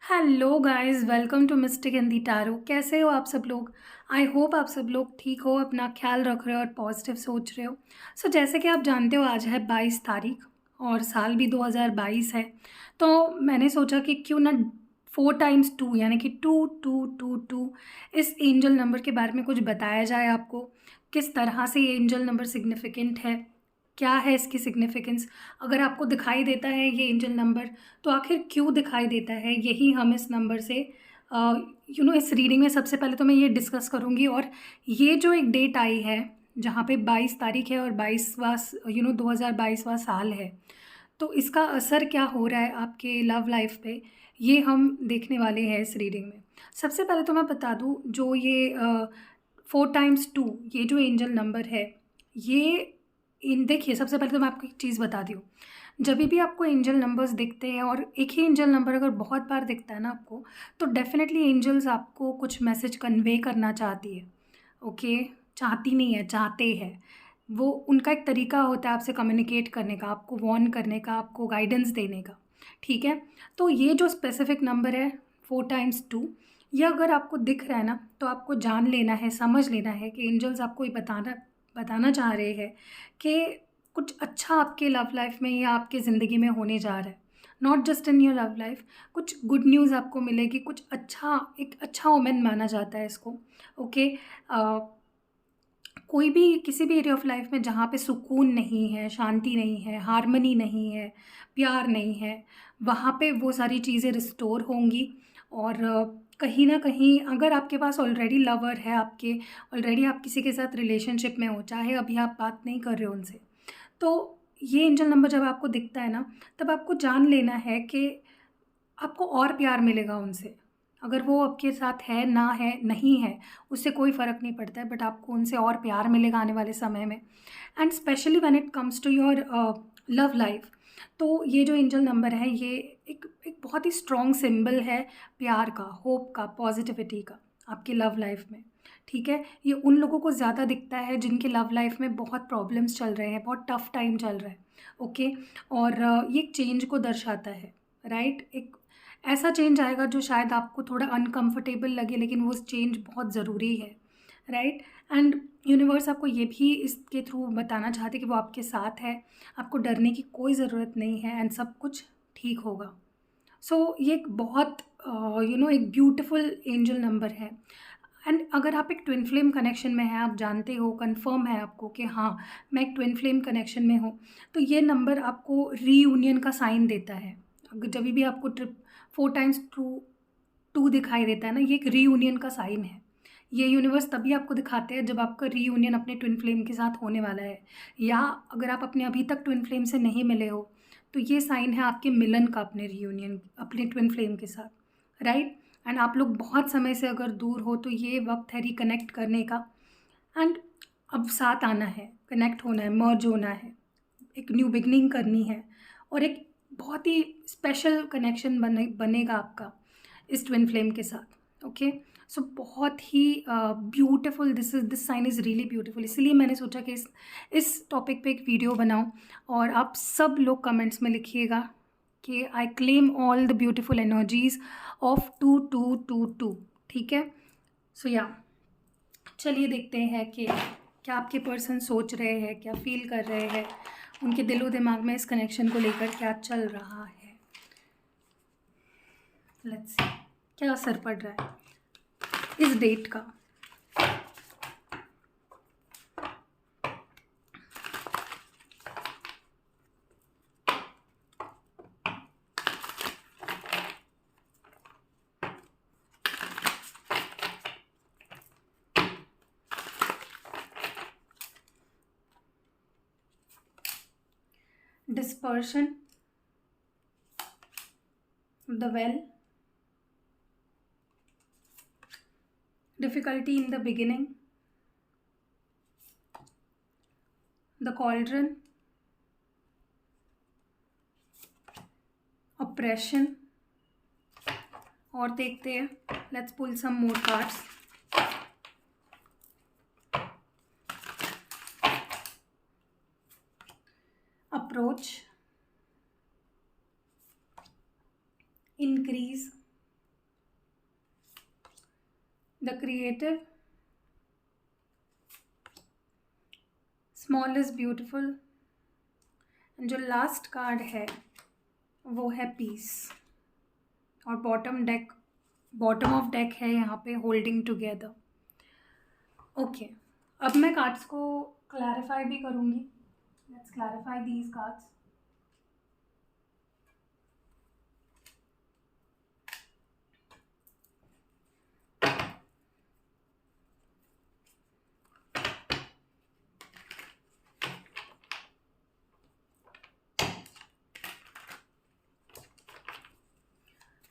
Hello guys, welcome to mystic in the tarot. कैसे हो आप सब लोग? आई होप आप सब लोग ठीक हो, अपना ख्याल रख रहे हो और पॉजिटिव सोच रहे हो। जैसे कि आप जानते हो, आज है 22 तारीख और साल भी 2022 है। तो मैंने सोचा कि क्यों ना 4 टाइम्स 2 यानी कि 2222 इस एंजल नंबर के बारे में कुछ बताया जाए आपको। किस तरह से ये एंजल नंबर सिग्निफिकेंट है, क्या है इसकी सिग्निफिकेंस। अगर आपको दिखाई देता है ये एंजल नंबर, तो आखिर क्यों दिखाई देता है, यही हम इस नंबर से इस रीडिंग में सबसे पहले तो मैं ये डिस्कस करूँगी। और ये जो एक डेट आई है जहाँ पे 22 तारीख है और 22वां 2022वां साल है, तो इसका असर क्या हो रहा है आपके लव लाइफ पे, ये हम देखने वाले हैं इस रीडिंग में। सबसे पहले तो मैं बता दूँ, जो ये 4 टाइम्स 2 ये जो एंजल नंबर है, ये इन देखिए, सबसे पहले तो मैं आपको एक चीज़ बता दी हूँ। जब भी आपको एंजल नंबर्स दिखते हैं और एक ही एंजल नंबर अगर बहुत बार दिखता है ना आपको, तो डेफिनेटली एंजल्स आपको कुछ मैसेज कन्वे करना चाहती है। ओके, चाहती नहीं है, चाहते हैं। वो उनका एक तरीका होता है आपसे कम्युनिकेट करने का, आपको वार्न करने का, आपको गाइडेंस देने का। ठीक है, तो ये जो स्पेसिफिक नंबर है 4 टाइम्स 2, ये अगर आपको दिख रहा है ना, तो आपको जान लेना है, समझ लेना है कि एंजल्स आपको ये बताना बताना चाह रहे हैं कि कुछ अच्छा आपके लव लाइफ में या आपके ज़िंदगी में होने जा रहा है। Not just in your love life, कुछ गुड न्यूज़ आपको मिलेगी, कुछ अच्छा, एक अच्छा ओमेन माना जाता है इसको। ओके, कोई भी किसी भी एरिया ऑफ लाइफ में जहाँ पे सुकून नहीं है, शांति नहीं है, हार्मनी नहीं है, प्यार नहीं है, वहाँ पे वो सारी चीज़ें रिस्टोर होंगी। और कहीं ना कहीं अगर आपके पास ऑलरेडी लवर है, आपके ऑलरेडी आप किसी के साथ रिलेशनशिप में हो, चाहे अभी आप बात नहीं कर रहे हो उनसे, तो ये एंजल नंबर जब आपको दिखता है ना, तब आपको जान लेना है कि आपको और प्यार मिलेगा उनसे। अगर वो आपके साथ है ना है, नहीं है, उससे कोई फ़र्क नहीं पड़ता है, बट आपको उनसे और प्यार मिलेगा आने वाले समय में। And specially when it comes to your love life, तो ये जो एंजल नंबर है, ये एक बहुत ही स्ट्रॉन्ग सिंबल है प्यार का, होप का, पॉजिटिविटी का आपके लव लाइफ में। ठीक है, ये उन लोगों को ज़्यादा दिखता है जिनके लव लाइफ में बहुत प्रॉब्लम्स चल रहे हैं, बहुत टफ टाइम चल रहा है। ओके, और ये एक चेंज को दर्शाता है, राइट। एक ऐसा चेंज आएगा जो शायद आपको थोड़ा अनकंफर्टेबल लगे, लेकिन वो चेंज बहुत ज़रूरी है, राइट। एंड यूनिवर्स आपको ये भी इसके थ्रू बताना चाहते कि वो आपके साथ है, आपको डरने की कोई ज़रूरत नहीं है, एंड सब कुछ ठीक होगा। ये एक बहुत एक ब्यूटीफुल एंजल नंबर है। एंड अगर आप एक ट्विन फ्लेम कनेक्शन में हैं, आप जानते हो, कंफर्म है आपको कि हाँ, मैं एक ट्विन फ्लेम कनेक्शन में हूँ, तो ये नंबर आपको रीयूनियन का साइन देता है। अगर जब भी आपको ट्रिप 4 टाइम्स 2 दिखाई देता है ना, ये एक रीयूनियन का साइन है। ये यूनिवर्स तभी आपको दिखाते हैं जब आपका रीयूनियन अपने ट्विन फ्लेम के साथ होने वाला है, या अगर आप अपने अभी तक ट्विन फ्लेम से नहीं मिले हो, तो ये साइन है आपके मिलन का अपने रीयूनियन, अपने ट्विन फ्लेम के साथ, राइट। एंड आप लोग बहुत समय से अगर दूर हो, तो ये वक्त है रिकनेक्ट करने का। एंड अब साथ आना है, कनेक्ट होना है, मर्ज होना है, एक न्यू बिगनिंग करनी है, और एक बहुत ही स्पेशल कनेक्शन बनेगा आपका इस ट्विन फ्लेम के साथ। ओके, बहुत ही beautiful, this sign is really beautiful. इसलिए मैंने सोचा कि इस टॉपिक पे एक वीडियो बनाऊं, और आप सब लोग कमेंट्स में लिखिएगा कि आई claim all the beautiful energies of 2222। ठीक है, या चलिए देखते हैं कि क्या आपके पर्सन सोच रहे हैं, क्या फील कर रहे हैं, उनके दिलो दिमाग में इस कनेक्शन को लेकर क्या चल रहा है। लेट्स सी क्या असर पड़ रहा है इस डेट का। Dispersion, the well, difficulty in the beginning, the cauldron, oppression। और देखते हैं, let's pull some more cards. Approach, increase, the creative, small is beautiful, जो लास्ट कार्ड है वो है पीस, और बॉटम ऑफ डेक है यहाँ पे होल्डिंग टुगेदर। ओके, अब मैं कार्ड्स को क्लैरिफाई भी करूँगी। Let's clarify these cards.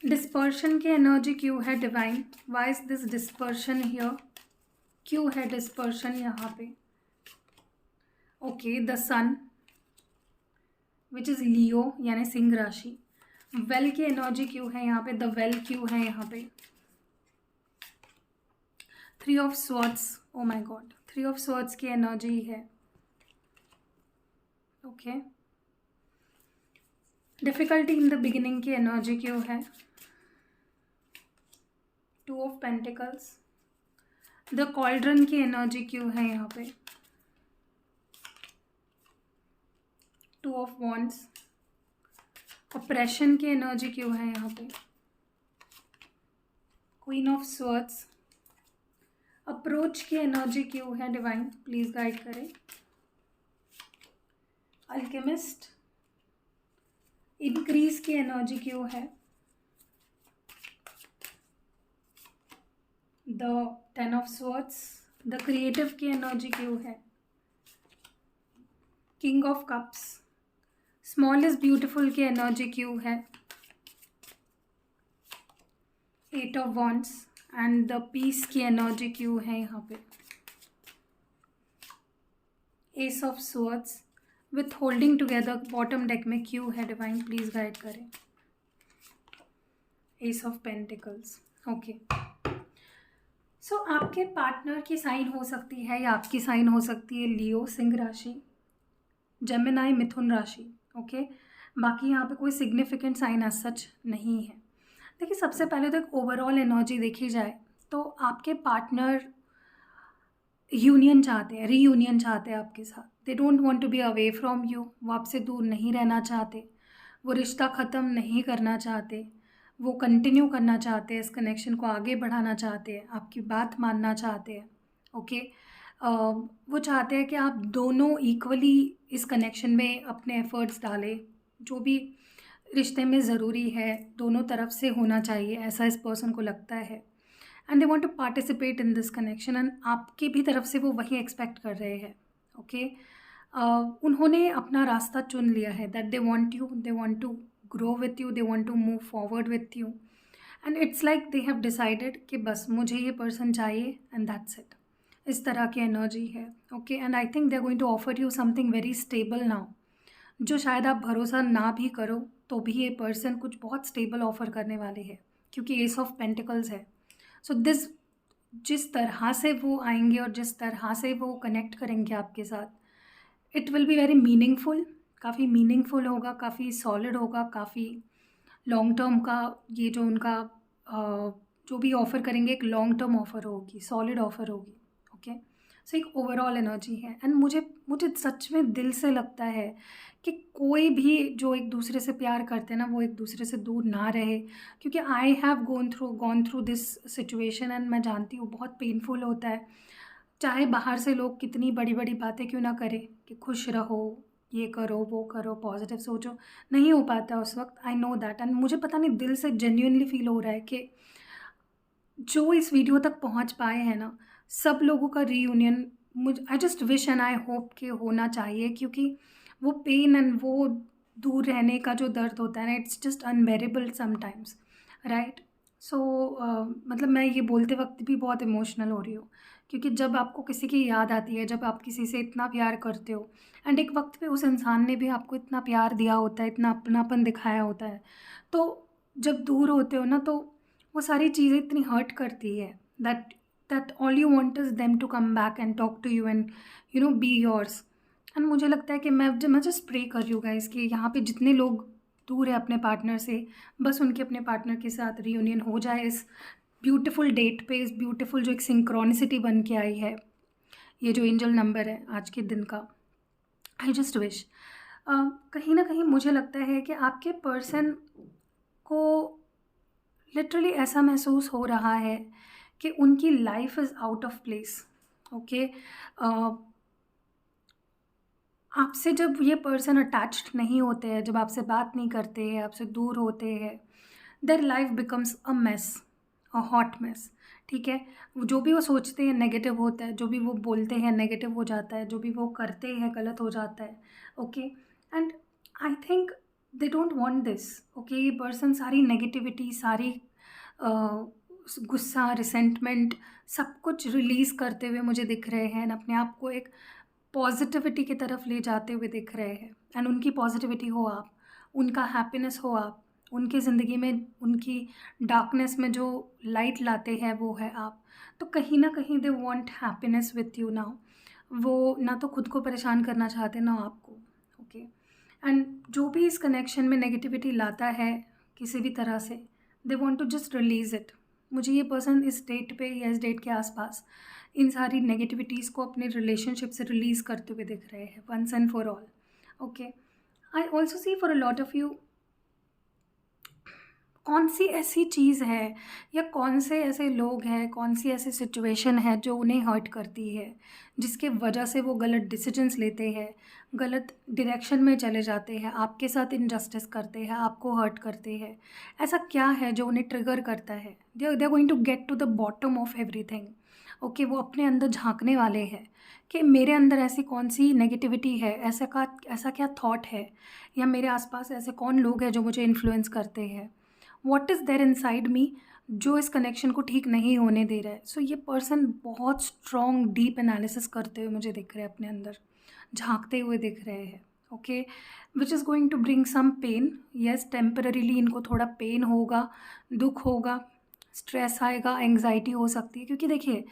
Dispersion की एनर्जी क्यों है divine? Why is this dispersion here? क्यों है डिस्पर्शन यहाँ पे? Okay, the sun which is Leo यानी सिंह राशि। वेल की एनर्जी क्यों है यहाँ पे? द वेल क्यों है यहाँ पे? 3 of swords, oh my God, 3 of swords की एनर्जी है। Okay, difficulty in the beginning की एनर्जी क्यों है? 2 ऑफ पेंटिकल्स, द कॉल्ड्रन की एनर्जी क्यों है यहाँ पे? 2 ऑफ वॉन्ड्स, ऑपरेशन की एनर्जी क्यों है यहाँ पे? क्वीन ऑफ स्वॉर्ड्स, अप्रोच की एनर्जी क्यों है डिवाइन? प्लीज गाइड करें। अल्केमिस्ट, इंक्रीज की एनर्जी क्यों है? The 10 of swords, the creative की एनर्जी क्यों है? King of cups, small is beautiful की एनर्जी क्यों है? 8 of wands, and the peace की एनर्जी क्यों है यहाँ पे? Ace of swords with holding together bottom deck में क्यों है डिवाइन? प्लीज गाइड करें। Ace of pentacles. Okay, so आपके पार्टनर की साइन हो सकती है या आपकी साइन हो सकती है लियो सिंह राशि, जेमिनाई मिथुन राशि। ओके, बाकी यहाँ पे कोई सिग्निफिकेंट साइन एज सच नहीं है। देखिए, सबसे पहले तो एक ओवरऑल एनर्जी देखी जाए तो आपके पार्टनर यूनियन चाहते हैं, रीयूनियन चाहते हैं आपके साथ। They don't want to be away from you, वो आपसे दूर नहीं रहना चाहते, वो रिश्ता ख़त्म नहीं करना चाहते, वो कंटिन्यू करना चाहते हैं, इस कनेक्शन को आगे बढ़ाना चाहते हैं, आपकी बात मानना चाहते हैं। ओके, वो चाहते हैं कि आप दोनों इक्वली इस कनेक्शन में अपने एफर्ट्स डालें। जो भी रिश्ते में ज़रूरी है दोनों तरफ से होना चाहिए, ऐसा इस पर्सन को लगता है। And they want to participate in this connection, and आपकी भी तरफ से वो वही एक्सपेक्ट कर रहे हैं। ओके, उन्होंने अपना रास्ता चुन लिया है, that they want to grow with you, they want to move forward with you, and it's like they have decided कि बस मुझे ये पर्सन चाहिए एंड दैट्स इट। इस तरह की एनर्जी है। Okay, and I think they are going to offer you something very stable now, जो शायद आप भरोसा ना भी करो तो भी ये पर्सन कुछ बहुत स्टेबल ऑफर करने वाले हैं, क्योंकि एस ऑफ पेंटिकल्स है। सो जिस तरह से वो आएंगे और जिस तरह से वो कनेक्ट करेंगे आपके साथ, it will be very meaningful, काफ़ी मीनिंगफुल होगा, काफ़ी सॉलिड होगा, काफ़ी लॉन्ग टर्म का ये जो उनका जो भी ऑफ़र करेंगे एक लॉन्ग टर्म ऑफ़र होगी, सॉलिड ऑफ़र होगी। ओके, सो एक ओवरऑल एनर्जी है। एंड मुझे सच में दिल से लगता है कि कोई भी जो एक दूसरे से प्यार करते हैं ना, वो एक दूसरे से दूर ना रहे, क्योंकि I have gone through this situation, and मैं जानती हूँ बहुत पेनफुल होता है। चाहे बाहर से लोग कितनी बड़ी बड़ी बातें क्यों ना करें कि खुश रहो, ये करो, वो करो, पॉजिटिव सोचो, नहीं हो पाता उस वक्त। आई नो दैट, एंड मुझे पता नहीं दिल से जेन्युइनली फील हो रहा है कि जो इस वीडियो तक पहुंच पाए हैं ना, सब लोगों का रीयूनियन मुझे I just wish and I hope कि होना चाहिए, क्योंकि वो पेन एंड वो दूर रहने का जो दर्द होता है ना, it's just unbearable sometimes, right. So मतलब मैं ये बोलते वक्त भी बहुत इमोशनल हो रही हूँ, क्योंकि जब आपको किसी की याद आती है, जब आप किसी से इतना प्यार करते हो, एंड एक वक्त पे उस इंसान ने भी आपको इतना प्यार दिया होता है, इतना अपनापन दिखाया होता है, तो जब दूर होते हो ना, तो वो सारी चीज़ें इतनी हर्ट करती है that all you want is them to come back and talk to you and be yours. And मुझे लगता है कि मैं जस्ट प्रे कर रही हूँ गाइस कि यहाँ पे जितने लोग दूर है अपने पार्टनर से, बस उनके अपने पार्टनर के साथ रीयूनियन हो जाए इस ब्यूटीफुल डेट पे, इस ब्यूटीफुल जो एक सिंक्रोनिसिटी बन के आई है, ये जो एंजल नंबर है आज के दिन का, आई जस्ट विश कहीं ना कहीं मुझे लगता है कि आपके पर्सन को लिटरली ऐसा महसूस हो रहा है कि उनकी life is out of place. Okay, आपसे जब ये पर्सन अटैच्ड नहीं होते हैं, जब आपसे बात नहीं करते हैं, आपसे दूर होते हैं, their life becomes a mess, a hot mess. ठीक है, जो भी वो सोचते हैं नेगेटिव होता है, जो भी वो बोलते हैं नेगेटिव हो जाता है, जो भी वो करते हैं गलत हो जाता है। Okay, and I think they don't want this. Okay, ये पर्सन सारी नेगेटिविटी, सारी गुस्सा, रिसेंटमेंट, सब कुछ रिलीज़ करते हुए मुझे दिख रहे हैं, अपने आप को एक पॉजिटिविटी की तरफ ले जाते हुए दिख रहे हैं। एंड उनकी पॉजिटिविटी हो आप, उनका हैप्पीनेस हो आप, उनकी ज़िंदगी में उनकी डार्कनेस में जो लाइट लाते हैं वो है आप। तो कहीं ना कहीं they want happiness with you now. वो ना तो खुद को परेशान करना चाहते ना आपको। ओके, एंड जो भी इस कनेक्शन में नेगेटिविटी लाता है किसी भी तरह से, they want to just release it. मुझे ये पर्सन इस डेट पे या इस डेट के आसपास इन सारी नेगेटिविटीज़ को अपने रिलेशनशिप से रिलीज़ करते हुए दिख रहे हैं once and for all. Okay, I also see for a lot of you, कौन सी ऐसी चीज़ है या कौन से ऐसे लोग हैं, कौन सी ऐसी सिचुएशन है जो उन्हें हर्ट करती है, जिसके वजह से वो गलत डिसीजंस लेते हैं, गलत डायरेक्शन में चले जाते हैं, आपके साथ इनजस्टिस करते हैं, आपको हर्ट करते हैं। ऐसा क्या है जो उन्हें ट्रिगर करता है? They are going to get to the bottom of everything. Okay, वो अपने अंदर झांकने वाले हैं कि मेरे अंदर ऐसी कौन सी नेगेटिविटी है, ऐसा क्या थॉट है, या मेरे आसपास ऐसे कौन लोग हैं जो मुझे इन्फ्लुएंस करते हैं। What is there inside me जो इस कनेक्शन को ठीक नहीं होने दे रहा है। सो ये पर्सन बहुत स्ट्रॉन्ग डीप एनालिसिस करते हुए मुझे दिख रहे हैं, अपने अंदर झांकते हुए दिख रहे हैं। Okay, which is going to bring some pain. Yes, temporarily इनको थोड़ा पेन होगा, दुख होगा, स्ट्रेस आएगा, एंग्जाइटी हो सकती है। क्योंकि देखिए,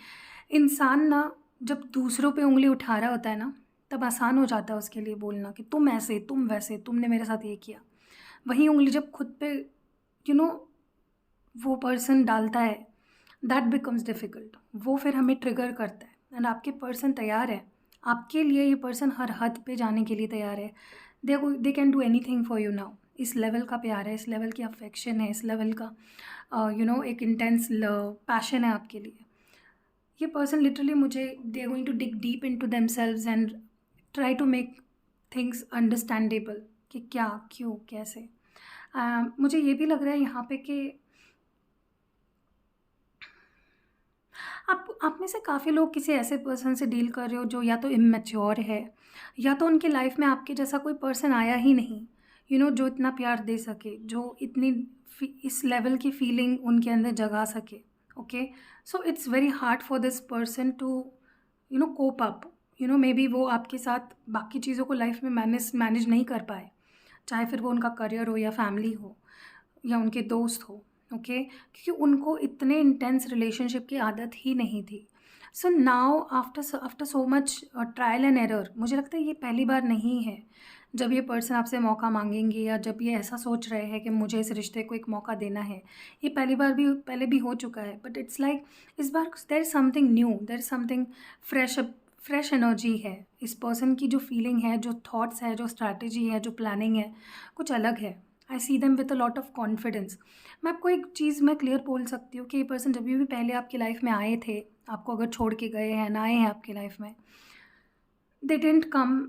इंसान ना जब दूसरों पे उंगली उठा रहा होता है ना, तब आसान हो जाता है उसके लिए बोलना कि तुम ऐसे, तुम वैसे, तुमने मेरे साथ ये किया। वही उंगली जब खुद पे यू नो वो पर्सन डालता है, दैट बिकम्स डिफ़िकल्ट। वो फिर हमें ट्रिगर करता है। एंड आपके पर्सन तैयार है, आपके लिए ये पर्सन हर हद पे जाने के लिए तैयार है। They can do any thing for you now. इस लेवल का प्यार है, इस लेवल की अफेक्शन है, इस लेवल का एक इंटेंस पैशन है आपके लिए। ये पर्सन लिटरली मुझे, they are going to dig deep into themselves and try to make things understandable कि क्या, क्यों, कैसे। मुझे ये भी लग रहा है यहाँ पे कि आप में से काफ़ी लोग किसी ऐसे पर्सन से डील कर रहे हो जो या तो इमैच्योर है, या तो उनकी लाइफ में आपके जैसा कोई पर्सन आया ही नहीं, जो इतना प्यार दे सके, जो इतनी इस लेवल की फीलिंग उनके अंदर जगा सके। Okay, so it's very hard for this person to cope up. Maybe वो आपके साथ बाकी चीज़ों को लाइफ में मैनेज मैनेज नहीं कर पाए, चाहे फिर वो उनका करियर हो या फैमिली हो या उनके दोस्त हो। ओके, क्योंकि उनको इतने इंटेंस रिलेशनशिप की आदत ही नहीं थी। So now after after so much trial and error, मुझे लगता है ये पहली बार नहीं है जब ये पर्सन आपसे मौका मांगेंगे, या जब ये ऐसा सोच रहे हैं कि मुझे इस रिश्ते को एक मौका देना है। ये पहले भी हो चुका है, बट इट्स लाइक इस बार there is something new, there is something fresh. Fresh energy है इस पर्सन की, जो फीलिंग है, जो थॉट्स है, जो स्ट्रैटेजी है, जो प्लानिंग है, कुछ अलग है। I see them with a lot of confidence. मैं आपको एक चीज़ मैं क्लियर बोल सकती हूँ कि ये पर्सन जब भी पहले आपकी लाइफ में आए थे, आपको अगर छोड़ के गए हैं ना, आए हैं आपकी लाइफ में, they didn't come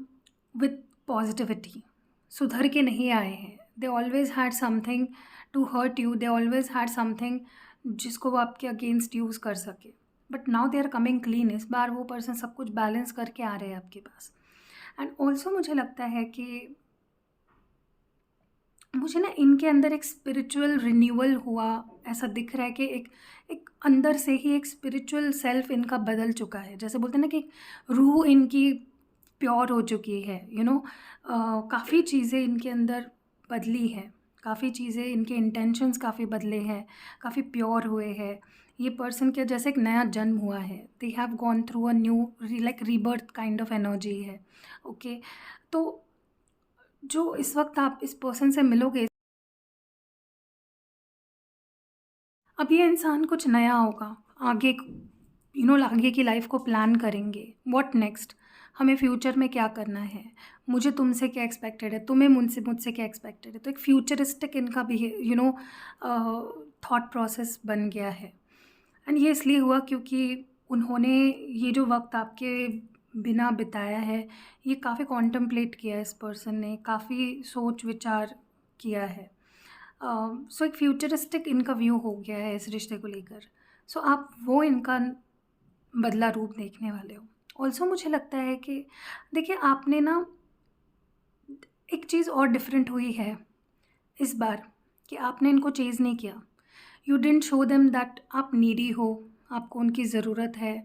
with positivity. सुधर के नहीं आए हैं। They always had something to hurt you, they always had something जिसको वो आपके अगेंस्ट यूज़ कर सके। But now they are coming clean. इस बार वो पर्सन सब कुछ बैलेंस करके आ रहे हैं आपके पास। एंड ऑल्सो मुझे लगता है कि मुझे ना इनके अंदर एक स्पिरिचुअल रिन्यूअल हुआ, ऐसा दिख रहा है कि एक एक अंदर से ही एक स्पिरिचुअल सेल्फ इनका बदल चुका है। जैसे बोलते हैं ना कि रूह इनकी प्योर हो चुकी है। काफ़ी चीज़ें इनके अंदर बदली है, काफ़ी चीज़ें, इनके इंटेंशंस काफ़ी बदले हैं, काफ़ी प्योर हुए हैं। ये पर्सन के जैसे एक नया जन्म हुआ है। They have gone through a new like rebirth kind of energy है। ओके, तो जो इस वक्त आप इस पर्सन से मिलोगे, अब ये इंसान कुछ नया होगा, आगे आगे की लाइफ को प्लान करेंगे, व्हाट नेक्स्ट, हमें फ्यूचर में क्या करना है, मुझे तुमसे क्या एक्सपेक्टेड है, तुम्हें मुझसे मुझसे क्या एक्सपेक्टेड है। तो एक फ्यूचरिस्टिक इनका भी थॉट प्रोसेस बन गया है। एंड ये इसलिए हुआ क्योंकि उन्होंने ये जो वक्त आपके बिना बिताया है, ये काफ़ी कॉन्टम्पलेट किया है, इस पर्सन ने काफ़ी सोच विचार किया है। सो एक फ्यूचरिस्टिक इनका व्यू हो गया है इस रिश्ते को लेकर। सो आप वो इनका बदला रूप देखने वाले हो। ऑल्सो मुझे लगता है कि देखिए, आपने ना एक चीज़ और डिफरेंट हुई है इस बार, कि आपने इनको चेज़ नहीं किया। You didn't show them that आप नीडी हो, आपको उनकी ज़रूरत है।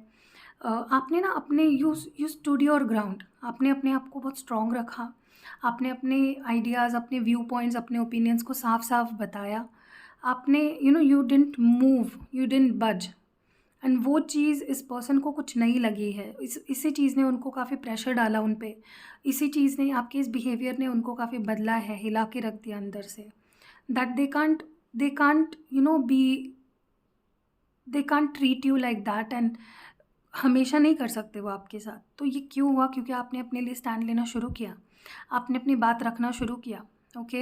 आपने ना अपने यू स्टूड योर ग्राउंड, आपने अपने आप को बहुत स्ट्रॉन्ग रखा, आपने अपने आइडियाज़, अपने व्यू पॉइंट्स, अपने ओपिनियंस को साफ साफ बताया। आपने you didn't move, you didn't बज। एंड वो चीज़ इस पर्सन को कुछ नहीं लगी है। इसी चीज़ ने उनको काफ़ी प्रेशर डाला उन पे, इसी चीज़ ने, आपके इस बिहेवियर ने उनको काफ़ी बदला है, हिला के रख दिया अंदर से। That they can't they can't treat you like that, and हमेशा नहीं कर सकते वो आपके साथ। तो ये क्यों हुआ? क्योंकि आपने अपने लिए स्टैंड लेना शुरू किया, आपने अपनी बात रखना शुरू किया। Okay,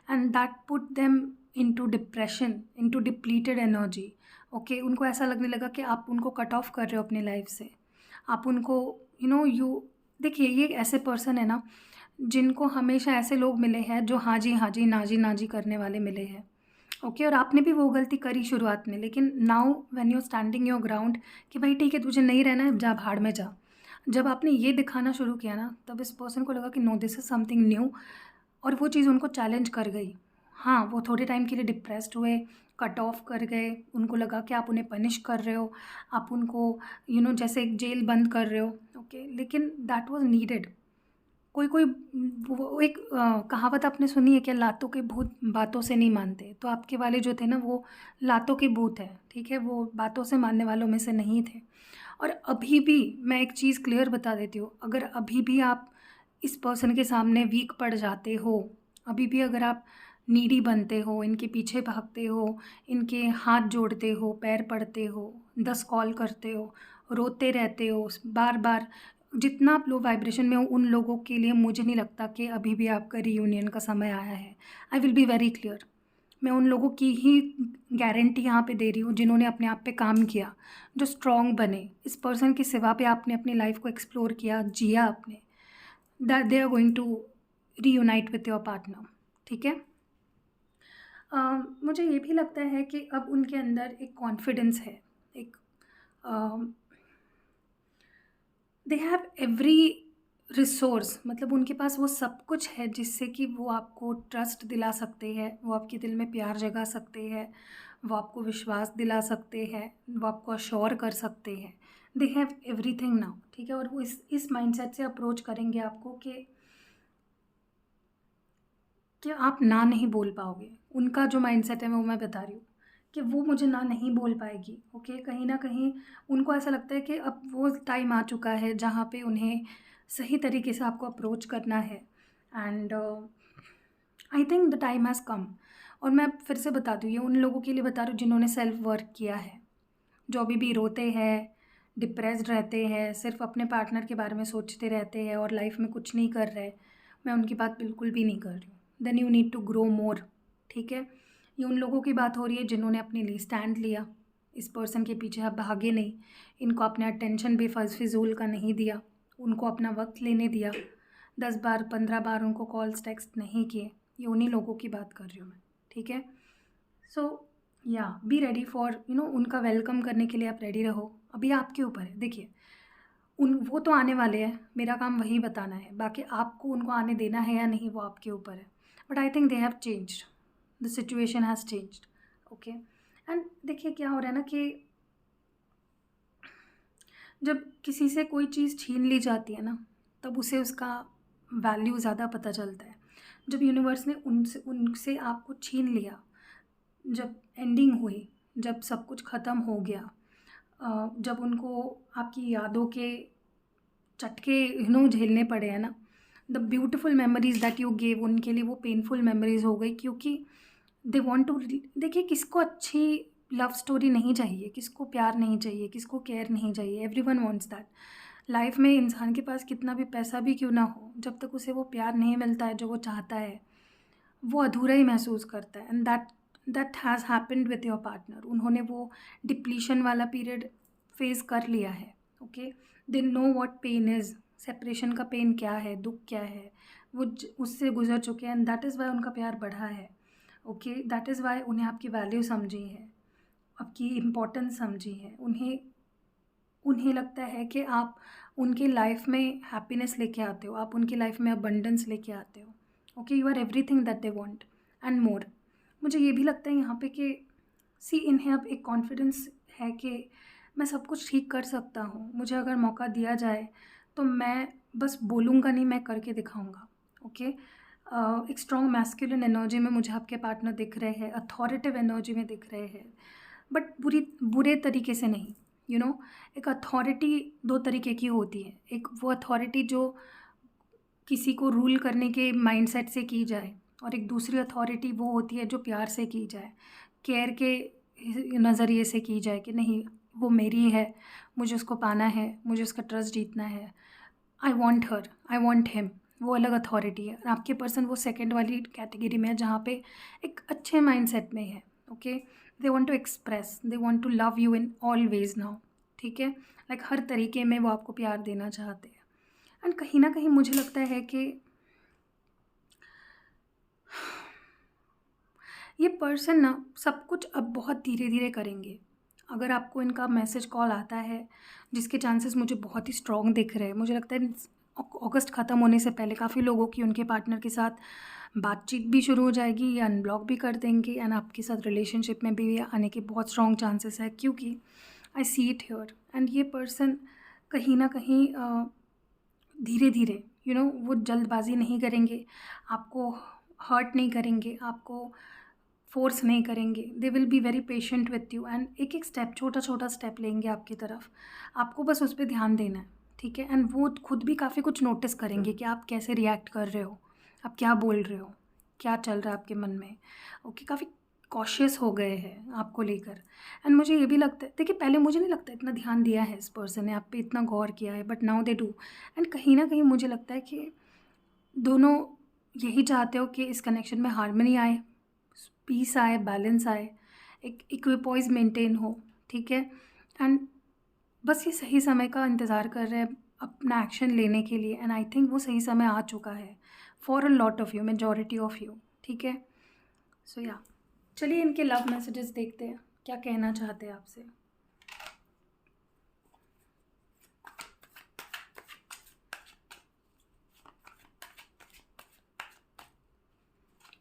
and that put them into depression, into depleted energy. Okay, उनको ऐसा लगने लगा कि आप उनको कट ऑफ कर रहे हो अपनी लाइफ से। आप उनको यू देखिए, ये ऐसे पर्सन है ना जिनको हमेशा ऐसे लोग मिले हैं जो हाँ जी हाँ जी ना जी ना जी करने वाले मिले हैं। ओके, और आपने भी वो गलती करी शुरुआत में, लेकिन now when you standing your ground कि भाई ठीक है, तुझे नहीं रहना है, जा भाड़ में जा। जब आपने ये दिखाना शुरू किया ना, तब इस पर्सन को लगा कि no, this is something new, और वो चीज़ उनको चैलेंज कर गई। हाँ, वो थोड़े टाइम के लिए डिप्रेस्ड हुए, कट ऑफ कर गए, उनको लगा कि आप उन्हें पनिश कर रहे हो, आप उनको जैसे एक जेल बंद कर रहे हो। ओके, लेकिन दैट वाज नीडेड। कोई कोई वो एक कहावत आपने सुनी है क्या, लातों के भूत बातों से नहीं मानते। तो आपके वाले जो थे ना, वो लातों के भूत हैं, ठीक है, वो बातों से मानने वालों में से नहीं थे। और अभी भी मैं एक चीज़ क्लियर बता देती हूँ, अगर अभी भी आप इस पर्सन के सामने वीक पड़ जाते हो, अभी भी अगर आप नीडी बनते हो, इनके पीछे भागते हो, इनके हाथ जोड़ते हो, पैर पड़ते हो, 10 कॉल करते हो, रोते रहते हो बार बार, जितना आप लो वाइब्रेशन में हो, उन लोगों के लिए मुझे नहीं लगता कि अभी भी आपका रीयूनियन का समय आया है। I will be very clear, मैं उन लोगों की ही गारंटी यहाँ पे दे रही हूँ जिन्होंने अपने आप पे काम किया, जो स्ट्रॉन्ग बने, इस पर्सन की सिवा पे आपने अपनी लाइफ को एक्सप्लोर किया, जिया आपने, that they are going to reunite with your partner. ठीक है, मुझे ये भी लगता है कि अब उनके अंदर एक कॉन्फिडेंस है, एक दे हैव एवरी रिसोर्स, मतलब उनके पास वो सब कुछ है जिससे कि वो आपको ट्रस्ट दिला सकते हैं, वो आपके दिल में प्यार जगा सकते हैं, वो आपको विश्वास दिला सकते हैं, वो आपको अश्योर कर सकते हैं। दे हैव एवरीथिंग नाउ, ठीक है, और वो इस माइंडसेट से अप्रोच करेंगे आपको कि आप ना नहीं बोल पाओगे। उनका जो माइंडसेट है वो मैं बता रही हूँ कि वो मुझे ना नहीं बोल पाएगी। ओके, कहीं ना कहीं उनको ऐसा लगता है कि अब वो टाइम आ चुका है जहाँ पे उन्हें सही तरीके से आपको अप्रोच करना है, and I think the time has come. और मैं फिर से बता दूँ, ये उन लोगों के लिए बता रही हूँ जिन्होंने सेल्फ वर्क किया है, जो अभी भी रोते हैं, डिप्रेस्ड रहते हैं, सिर्फ अपने पार्टनर के बारे में सोचते रहते हैं और लाइफ में कुछ नहीं कर रहे। मैं उनकी बात बिल्कुल भी नहीं कर रही हूँ। Then you need to grow more. ठीक है, ये उन लोगों की बात हो रही है जिन्होंने अपने लिए स्टैंड लिया, इस पर्सन के पीछे आप भागे नहीं, इनको अपने अटेंशन बेफिजूल का नहीं दिया, उनको अपना वक्त लेने दिया, 10 बार 15 बार उनको कॉल्स टेक्स्ट नहीं किए। ये उन्हीं लोगों की बात कर रही हूँ मैं। ठीक है, सो या बी रेडी फॉर उनका वेलकम करने के लिए आप रेडी रहो। अभी आपके ऊपर है, देखिए वो तो आने वाले हैं, मेरा काम वही बताना है, बाकी आपको उनको आने देना है या नहीं वो आपके ऊपर है। But I think they have changed, the situation has changed. Okay, and देखिए क्या हो रहा है ना कि जब किसी से कोई चीज़ छीन ली जाती है ना, तब उसे उसका वैल्यू ज़्यादा पता चलता है। जब यूनिवर्स ने उनसे उनसे आपको छीन लिया, जब एंडिंग हुई, जब सब कुछ ख़त्म हो गया, जब उनको आपकी यादों के चटके झेलने पड़े हैं ना, the beautiful memories that you gave, उनके लिए वो पेनफुल मेमोरीज हो गई, क्योंकि दे वॉन्ट टू, देखिए किसको अच्छी लव स्टोरी नहीं चाहिए, किसको प्यार नहीं चाहिए, किसको केयर नहीं चाहिए, एवरीवन वांट्स दैट। लाइफ में इंसान के पास कितना भी पैसा भी क्यों ना हो, जब तक उसे वो प्यार नहीं मिलता है जो वो चाहता है, वो अधूरा ही महसूस करता है। And that has happened with your partner. उन्होंने वो डिप्लीशन वाला पीरियड फेस कर लिया है। Okay, they know what pain is, separation का पेन क्या है, दुख क्या है, वो उससे गुजर चुके हैं। एंड दैट इज़ वाई उनका प्यार बढ़ा है। ओके, दैट इज़ वाई उन्हें आपकी वैल्यू समझी है, आपकी इम्पोर्टेंस समझी है। उन्हें लगता है कि आप उनके लाइफ में हैप्पीनेस लेके आते हो, आप उनकी लाइफ में अबंडेंस लेके आते हो। Okay, you are everything that they want and more. मुझे ये भी लगता है यहाँ पे कि इन्हें अब एक कॉन्फिडेंस है कि मैं सब कुछ ठीक कर सकता हूँ, मुझे अगर मौका दिया जाए तो मैं बस बोलूँगा नहीं, मैं करके दिखाऊँगा। ओके, एक स्ट्रॉन्ग मैस्कुलिन एनर्जी में मुझे आपके पार्टनर दिख रहे हैं, अथॉरिटिव एनर्जी में दिख रहे हैं, बट बुरे तरीके से नहीं। एक अथॉरिटी दो तरीके की होती है। एक वो अथॉरिटी जो किसी को रूल करने के माइंडसेट से की जाए, और एक दूसरी अथॉरिटी वो होती है जो प्यार से की जाए, केयर के नज़रिए से की जाए कि नहीं वो मेरी है, मुझे उसको पाना है, मुझे उसका ट्रस्ट जीतना है, I want her, I want him. वो अलग अथॉरिटी है। और आपके पर्सन वो सेकेंड वाली कैटेगरी में है जहाँ पे एक अच्छे माइंडसेट में है। Okay, they want to express, they want to love you in all ways now. ठीक है, लाइक हर तरीके में वो आपको प्यार देना चाहते हैं। एंड कहीं ना कहीं मुझे लगता है कि ये पर्सन ना सब कुछ अब बहुत धीरे धीरे करेंगे। अगर आपको इनका मैसेज कॉल आता है, जिसके चांसेस मुझे बहुत ही स्ट्रॉन्ग दिख रहे हैं, मुझे लगता है अगस्त ख़त्म होने से पहले काफ़ी लोगों की उनके पार्टनर के साथ बातचीत भी शुरू हो जाएगी या अनब्लॉक भी कर देंगे। एंड आपके साथ रिलेशनशिप में भी आने के बहुत स्ट्रॉन्ग चांसेस है, क्योंकि आई सी इट हियर। एंड ये पर्सन कहीं ना कहीं धीरे धीरे वो जल्दबाजी नहीं करेंगे, आपको हर्ट नहीं करेंगे, आपको फोर्स नहीं करेंगे। They will be very patient with you and एक एक स्टेप, छोटा छोटा स्टेप लेंगे आपकी तरफ। आपको बस उस पर ध्यान देना है। ठीक है, एंड वो खुद भी काफ़ी कुछ नोटिस करेंगे कि आप कैसे रिएक्ट कर रहे हो, आप क्या बोल रहे हो, क्या चल रहा है आपके मन में। ओके, काफ़ी कॉशियस हो गए हैं आपको लेकर। एंड मुझे ये भी लगता है, देखिए पहले मुझे नहीं लगता इतना ध्यान दिया है इस पर्सन ने, आप पे इतना गौर किया है, but now they do. And कहीं ना कहीं मुझे लगता है कि दोनों यही चाहते हो कि इस कनेक्शन में हार्मनी आए, पीस आए, बैलेंस आए, एक इक्विपॉइज मेंटेन हो। ठीक है, एंड बस ये सही समय का इंतज़ार कर रहे हैं अपना एक्शन लेने के लिए। एंड आई थिंक वो सही समय आ चुका है for a lot of you, majority of you. ठीक है, सो या चलिए इनके लव मैसेजेस देखते हैं, क्या कहना चाहते हैं आपसे।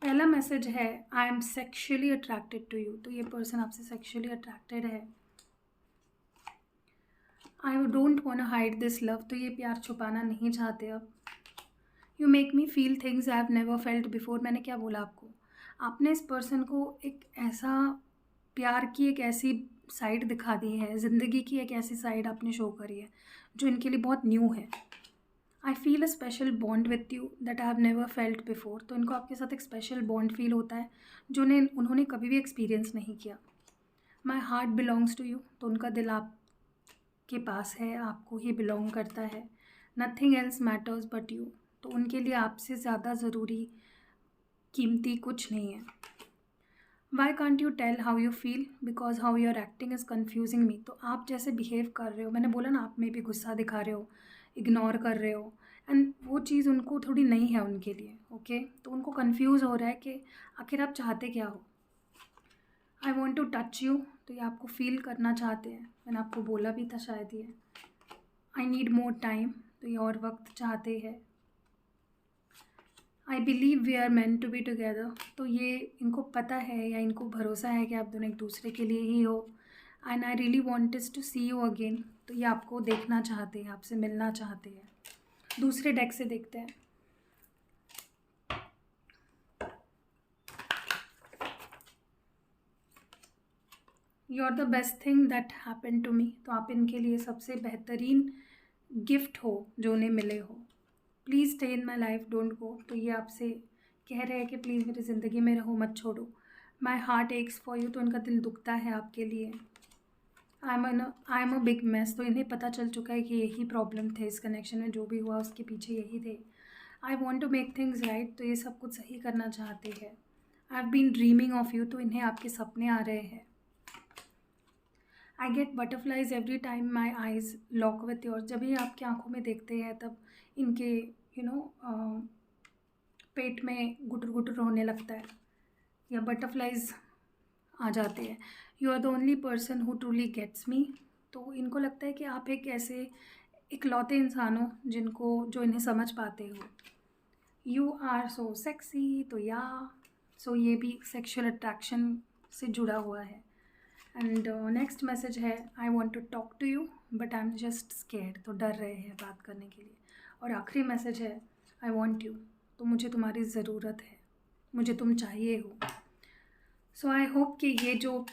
पहला मैसेज है, I am sexually attracted to you. तो ये पर्सन आपसे सेक्शुअली अट्रैक्टेड है। I don't want hide this love. तो ये प्यार छुपाना नहीं चाहते अब। You make me feel things I have never felt before. मैंने क्या बोला आपको, आपने इस पर्सन को एक ऐसा प्यार की एक ऐसी साइड दिखा दी है, ज़िंदगी की एक ऐसी साइड आपने शो करी है जो इनके लिए बहुत न्यू है। I feel a special bond with you that I have never felt before. तो इनको आपके साथ एक स्पेशल बॉन्ड फील होता है जो उन्होंने कभी भी एक्सपीरियंस नहीं किया। My heart belongs to you. तो उनका दिल आपके पास है, आपको ही बिलोंग करता है। Nothing else matters but you. तो उनके लिए आपसे ज़्यादा ज़रूरी, कीमती कुछ नहीं है। Why can't you tell how you feel, because how you are acting is confusing me. तो आप जैसे बिहेव कर रहे हो, मैंने बोला ना, आप में भी गुस्सा दिखा रहे हो, इग्नोर कर रहे हो, एंड वो चीज़ उनको थोड़ी नई है उनके लिए। ओके, तो उनको कन्फ्यूज़ हो रहा है कि आखिर आप चाहते क्या हो। I want to touch you. तो ये आपको फील करना चाहते हैं, मैंने आपको बोला भी था शायद ये। I need more time. तो ये और वक्त चाहते हैं। I believe we are meant to be together. तो ये इनको पता है या इनको भरोसा है कि आप दोनों एक दूसरे के लिए ही हो। And I really want is to see you again. तो ये आपको देखना चाहते हैं, आपसे मिलना चाहते हैं। दूसरे डेक से देखते हैं। You are the best thing that happen to me. तो आप इनके लिए सबसे बेहतरीन गिफ्ट हो जो उन्हें मिले हो। Please stay in my life, don't go. तो ये आपसे कह रहे हैं कि प्लीज़ मेरी ज़िंदगी में रहो, मत छोड़ो। My heart x for you, तो इनका दिल दुखता है आपके लिए। I am a big mess, तो इन्हें पता चल चुका है कि यही प्रॉब्लम थे इस कनेक्शन में, जो भी हुआ उसके पीछे यही थे। I want to make things right, तो ये सब कुछ सही करना चाहते हैं। I have been dreaming of you, तो इन्हें आपके सपने आ रहे हैं। I get butterflies every time my eyes lock with your, जब ये आपकी आंखों में देखते हैं तब इनके पेट में गुटर गुटर होने लगता है, या बटरफ्लाइज आ जाते हैं। You are the only person who truly gets me, तो इनको लगता है कि आप एक ऐसे इकलौते इंसान हो जो इन्हें समझ पाते हो। यू आर सो सेक्सी, तो सो ये भी सेक्शुअल अट्रैक्शन से जुड़ा हुआ है। एंड नेक्स्ट मैसेज है, I want to talk to you but I am just scared, तो डर रहे हैं बात करने के लिए। और आखिरी मैसेज है, आई वॉन्ट यू, तो मुझे तुम्हारी ज़रूरत है, मुझे तुम चाहिए हो। सो आई होप कि ये जो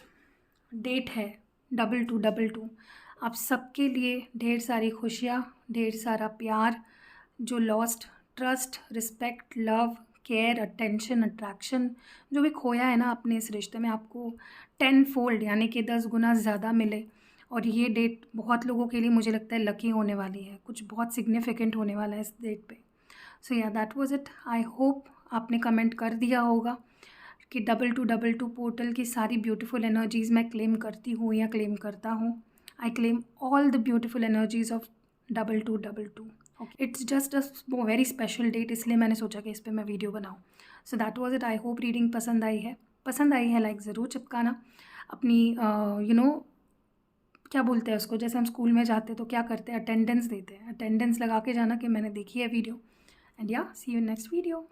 डेट है 2222 आप सबके लिए ढेर सारी खुशियाँ, ढेर सारा प्यार, जो lost trust, respect, love, care, attention, attraction जो भी खोया है ना अपने इस रिश्ते में, आपको 10 फोल्ड यानी कि 10 गुना ज़्यादा मिले। और ये डेट बहुत लोगों के लिए मुझे लगता है लकी होने वाली है, कुछ बहुत सिग्निफिकेंट होने वाला है इस डेट पे। सो या that was it. I hope आपने कमेंट कर दिया होगा कि 2222 पोर्टल की सारी ब्यूटीफुल एनर्जीज़ मैं क्लेम करती हूँ या क्लेम करता हूँ। I claim all the beautiful energies of 2222। Okay, it's just a very special date, इसलिए मैंने सोचा कि इस पर मैं वीडियो बनाऊँ। So that was it. I hope reading पसंद आई है लाइक ज़रूर चिपकाना अपनी क्या बोलते हैं उसको, जैसे हम स्कूल में जाते तो क्या करते हैं, अटेंडेंस देते हैं, अटेंडेंस लगा के जाना कि मैंने देखी है वीडियो। एंड या सी यू नेक्स्ट वीडियो।